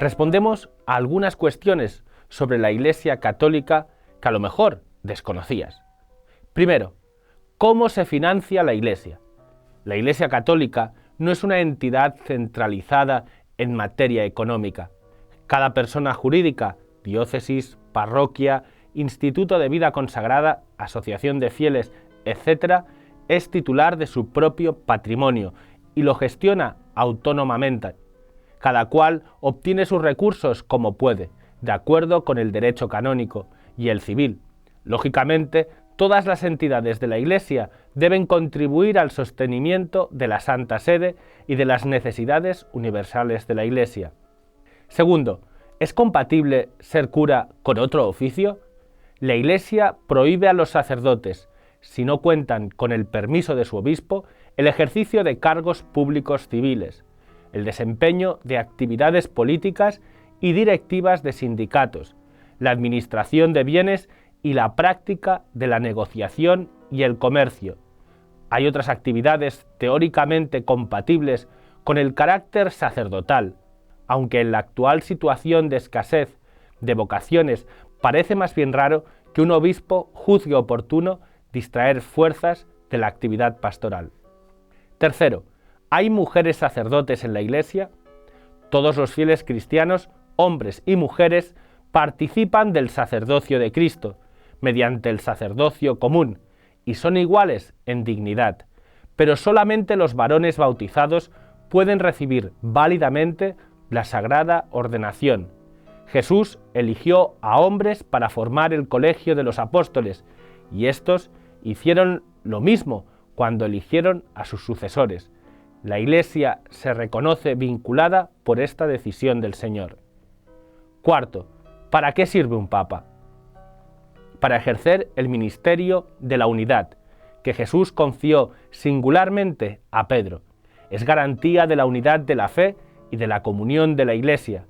respondemos a algunas cuestiones sobre la Iglesia Católica que a lo mejor desconocías. Primero, ¿cómo se financia la Iglesia? La Iglesia Católica no es una entidad centralizada en materia económica. Cada persona jurídica, diócesis, parroquia, instituto de vida consagrada, asociación de fieles, etc., es titular de su propio patrimonio y lo gestiona autónomamente. Cada cual obtiene sus recursos como puede, de acuerdo con el derecho canónico y el civil. Lógicamente, todas las entidades de la Iglesia deben contribuir al sostenimiento de la Santa Sede y de las necesidades universales de la Iglesia. Segundo, ¿es compatible ser cura con otro oficio? La Iglesia prohíbe a los sacerdotes, si no cuentan con el permiso de su obispo, el ejercicio de cargos públicos civiles, el desempeño de actividades políticas y directivas de sindicatos, la administración de bienes y la práctica de la negociación y el comercio. Hay otras actividades teóricamente compatibles con el carácter sacerdotal, aunque en la actual situación de escasez de vocaciones parece más bien raro que un obispo juzgue oportuno distraer fuerzas de la actividad pastoral. Tercero, ¿hay mujeres sacerdotes en la Iglesia? Todos los fieles cristianos, hombres y mujeres, participan del sacerdocio de Cristo, mediante el sacerdocio común, y son iguales en dignidad, pero solamente los varones bautizados pueden recibir válidamente la sagrada ordenación. Jesús eligió a hombres para formar el colegio de los apóstoles, y estos hicieron lo mismo cuando eligieron a sus sucesores. La Iglesia se reconoce vinculada por esta decisión del Señor. Cuarto, ¿para qué sirve un papa? Para ejercer el ministerio de la unidad, que Jesús confió singularmente a Pedro. Es garantía de la unidad de la fe y de la comunión de la Iglesia,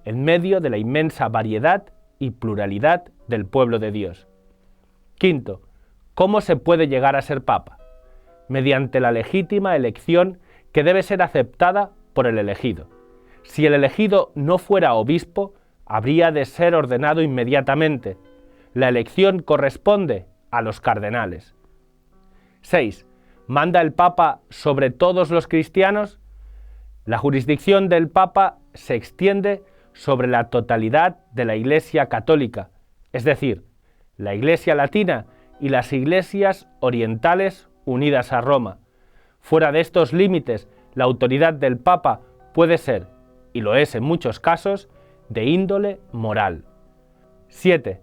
en medio de la inmensa variedad y pluralidad del pueblo de Dios. Quinto, ¿cómo se puede llegar a ser papa? Mediante la legítima elección que debe ser aceptada por el elegido. Si el elegido no fuera obispo, habría de ser ordenado inmediatamente. La elección corresponde a los cardenales. 6. ¿Manda el Papa sobre todos los cristianos? La jurisdicción del Papa se extiende sobre la totalidad de la Iglesia Católica, es decir, la Iglesia Latina y las iglesias orientales unidas a Roma. Fuera de estos límites, la autoridad del Papa puede ser, y lo es en muchos casos, de índole moral. 7.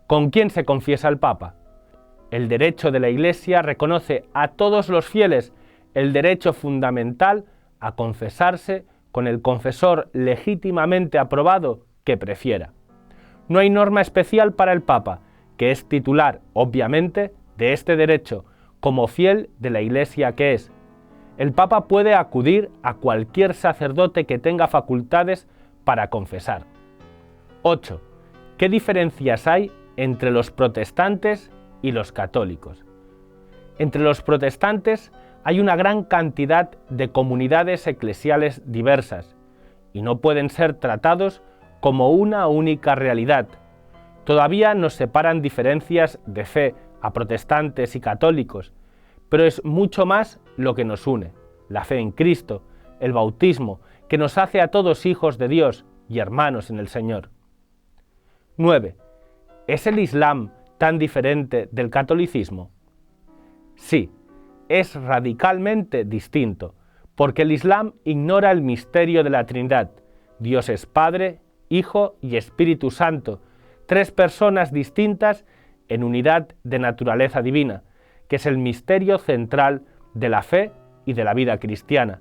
¿Con quién se confiesa el Papa? El derecho de la Iglesia reconoce a todos los fieles el derecho fundamental a confesarse con el confesor legítimamente aprobado que prefiera. No hay norma especial para el Papa, que es titular, obviamente, de este derecho, como fiel de la Iglesia que es. El Papa puede acudir a cualquier sacerdote que tenga facultades para confesar. 8. ¿Qué diferencias hay entre los protestantes y los católicos? Entre los protestantes hay una gran cantidad de comunidades eclesiales diversas y no pueden ser tratados como una única realidad. Todavía nos separan diferencias de fe a protestantes y católicos, pero es mucho más lo que nos une: la fe en Cristo, el bautismo, que nos hace a todos hijos de Dios y hermanos en el Señor. 9. ¿Es el Islam tan diferente del catolicismo? Sí, es radicalmente distinto, porque el Islam ignora el misterio de la Trinidad. Dios es Padre, Hijo y Espíritu Santo, tres personas distintas en unidad de naturaleza divina, que es el misterio central de la fe y de la vida cristiana.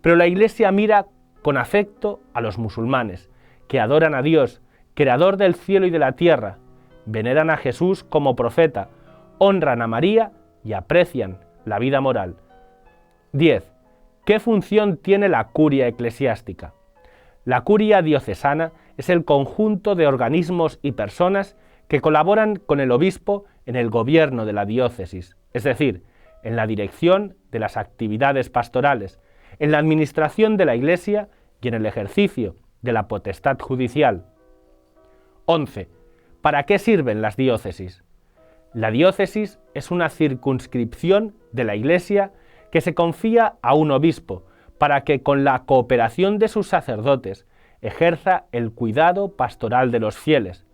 Pero la Iglesia mira con afecto a los musulmanes, que adoran a Dios, creador del cielo y de la tierra, veneran a Jesús como profeta, honran a María y aprecian la vida moral. 10. ¿Qué función tiene la curia eclesiástica? La curia diocesana es el conjunto de organismos y personas que colaboran con el obispo en el gobierno de la diócesis, es decir, en la dirección de las actividades pastorales, en la administración de la Iglesia y en el ejercicio de la potestad judicial. 11. ¿Para qué sirven las diócesis? La diócesis es una circunscripción de la Iglesia que se confía a un obispo para que con la cooperación de sus sacerdotes ejerza el cuidado pastoral de los fieles.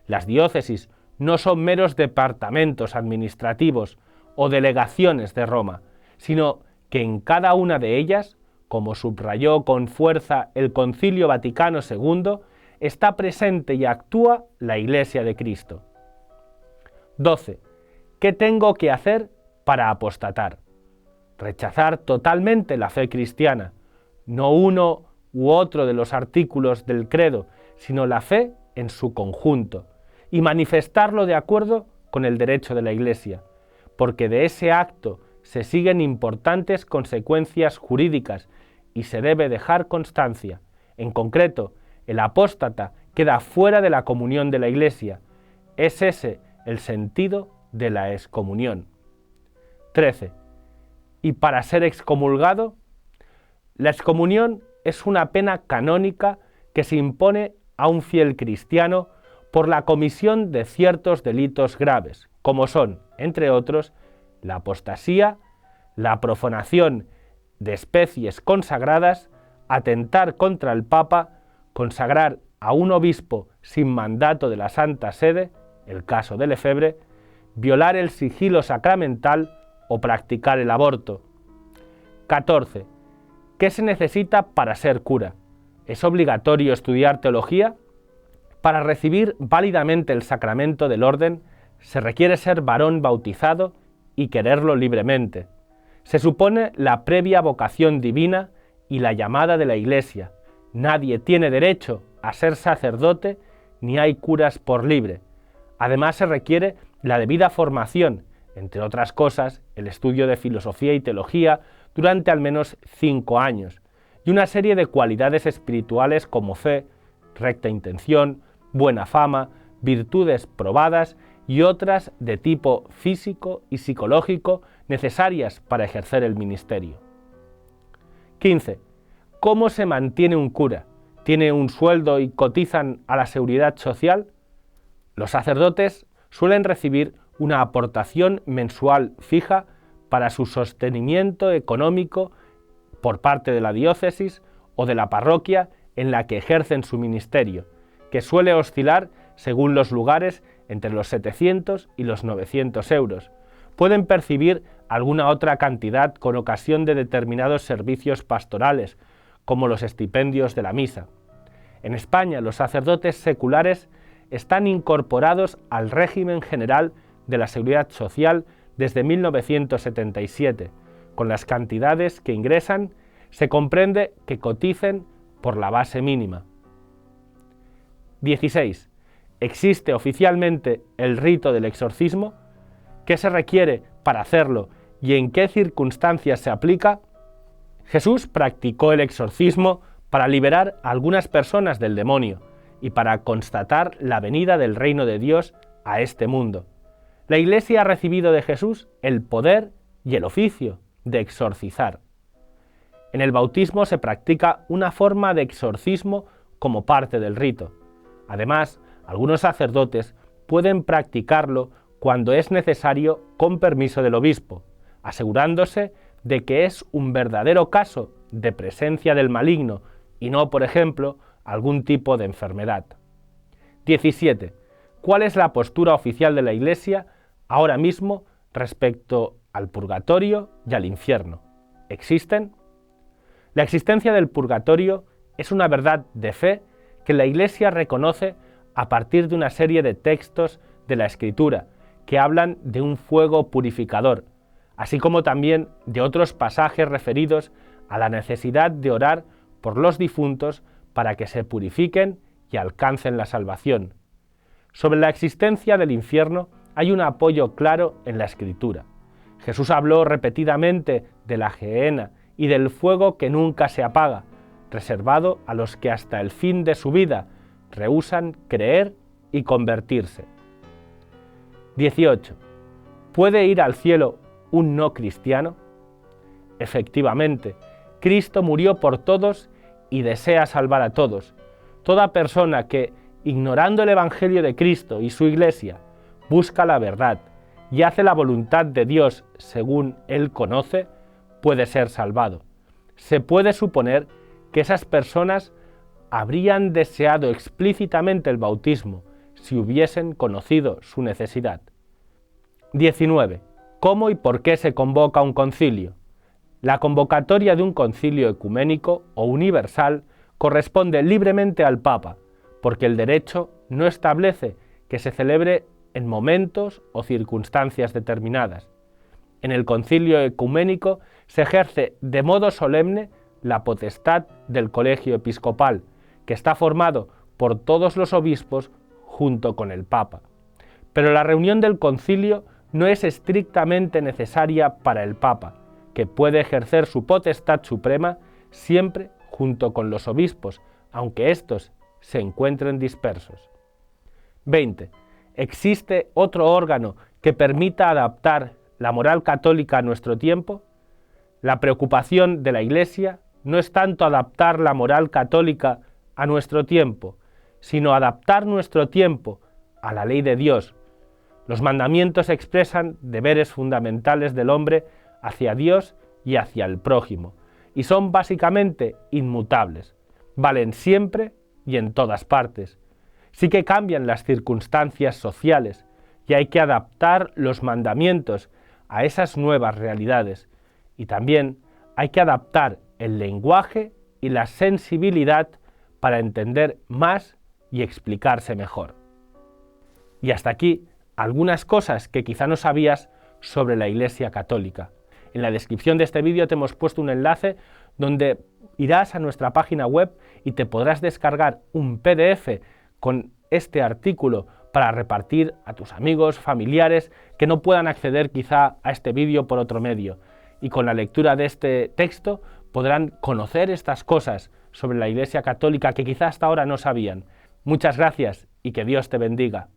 Las diócesis no son meros departamentos administrativos o delegaciones de Roma, sino que en cada una de ellas, como subrayó con fuerza el Concilio Vaticano II, está presente y actúa la Iglesia de Cristo. 12. ¿Qué tengo que hacer para apostatar? Rechazar totalmente la fe cristiana, no uno u otro de los artículos del credo, sino la fe en su conjunto, y manifestarlo de acuerdo con el derecho de la Iglesia, porque de ese acto se siguen importantes consecuencias jurídicas y se debe dejar constancia. En concreto, el apóstata queda fuera de la comunión de la Iglesia. Es ese el sentido de la excomunión. 13. ¿Y para ser excomulgado? La excomunión es una pena canónica que se impone a un fiel cristiano por la comisión de ciertos delitos graves, como son, entre otros, la apostasía, la profanación de especies consagradas, atentar contra el Papa, consagrar a un obispo sin mandato de la Santa Sede, el caso de Lefebvre, violar el sigilo sacramental o practicar el aborto. 14. ¿Qué se necesita para ser cura? ¿Es obligatorio estudiar teología? Para recibir válidamente el sacramento del orden, se requiere ser varón bautizado y quererlo libremente. Se supone la previa vocación divina y la llamada de la Iglesia. Nadie tiene derecho a ser sacerdote ni hay curas por libre. Además se requiere la debida formación, entre otras cosas, el estudio de filosofía y teología durante al menos 5 años, y una serie de cualidades espirituales como fe, recta intención, buena fama, virtudes probadas y otras de tipo físico y psicológico necesarias para ejercer el ministerio. 15. ¿Cómo se mantiene un cura? ¿Tiene un sueldo y cotizan a la seguridad social? Los sacerdotes suelen recibir una aportación mensual fija para su sostenimiento económico por parte de la diócesis o de la parroquia en la que ejercen su ministerio, que suele oscilar, según los lugares, entre los 700 y los 900 euros. Pueden percibir alguna otra cantidad con ocasión de determinados servicios pastorales, como los estipendios de la misa. En España, los sacerdotes seculares están incorporados al régimen general de la Seguridad Social desde 1977. Con las cantidades que ingresan, se comprende que coticen por la base mínima. 16. ¿Existe oficialmente el rito del exorcismo? ¿Qué se requiere para hacerlo y en qué circunstancias se aplica? Jesús practicó el exorcismo para liberar a algunas personas del demonio y para constatar la venida del reino de Dios a este mundo. La Iglesia ha recibido de Jesús el poder y el oficio de exorcizar. En el bautismo se practica una forma de exorcismo como parte del rito. Además, algunos sacerdotes pueden practicarlo cuando es necesario con permiso del obispo, asegurándose de que es un verdadero caso de presencia del maligno y no, por ejemplo, algún tipo de enfermedad. 17. ¿Cuál es la postura oficial de la Iglesia ahora mismo respecto al purgatorio y al infierno? ¿Existen? La existencia del purgatorio es una verdad de fe que la Iglesia reconoce a partir de una serie de textos de la Escritura que hablan de un fuego purificador, así como también de otros pasajes referidos a la necesidad de orar por los difuntos para que se purifiquen y alcancen la salvación. Sobre la existencia del infierno hay un apoyo claro en la Escritura. Jesús habló repetidamente de la gehenna y del fuego que nunca se apaga, reservado a los que hasta el fin de su vida rehúsan creer y convertirse. 18. ¿Puede ir al cielo un no cristiano? Efectivamente, Cristo murió por todos y desea salvar a todos, toda persona que, ignorando el Evangelio de Cristo y su Iglesia, busca la verdad y hace la voluntad de Dios según Él conoce, puede ser salvado. Se puede suponer que esas personas habrían deseado explícitamente el bautismo si hubiesen conocido su necesidad. 19. ¿Cómo y por qué se convoca un concilio? La convocatoria de un concilio ecuménico o universal corresponde libremente al Papa, porque el derecho no establece que se celebre en momentos o circunstancias determinadas. En el concilio ecuménico se ejerce de modo solemne la potestad del colegio episcopal, que está formado por todos los obispos junto con el Papa. Pero la reunión del concilio no es estrictamente necesaria para el Papa, que puede ejercer su potestad suprema siempre junto con los obispos, aunque éstos se encuentren dispersos. 20. ¿Existe otro órgano que permita adaptar la moral católica a nuestro tiempo? La preocupación de la Iglesia no es tanto adaptar la moral católica a nuestro tiempo, sino adaptar nuestro tiempo a la ley de Dios. Los mandamientos expresan deberes fundamentales del hombre hacia Dios y hacia el prójimo, y son básicamente inmutables, valen siempre y en todas partes. Sí que cambian las circunstancias sociales y hay que adaptar los mandamientos a esas nuevas realidades, y también hay que adaptar el lenguaje y la sensibilidad para entender más y explicarse mejor. Y hasta aquí algunas cosas que quizá no sabías sobre la Iglesia Católica. En la descripción de este vídeo te hemos puesto un enlace donde irás a nuestra página web y te podrás descargar un PDF con este artículo para repartir a tus amigos, familiares que no puedan acceder quizá a este vídeo por otro medio. Y con la lectura de este texto podrán conocer estas cosas sobre la Iglesia Católica que quizá hasta ahora no sabían. Muchas gracias y que Dios te bendiga.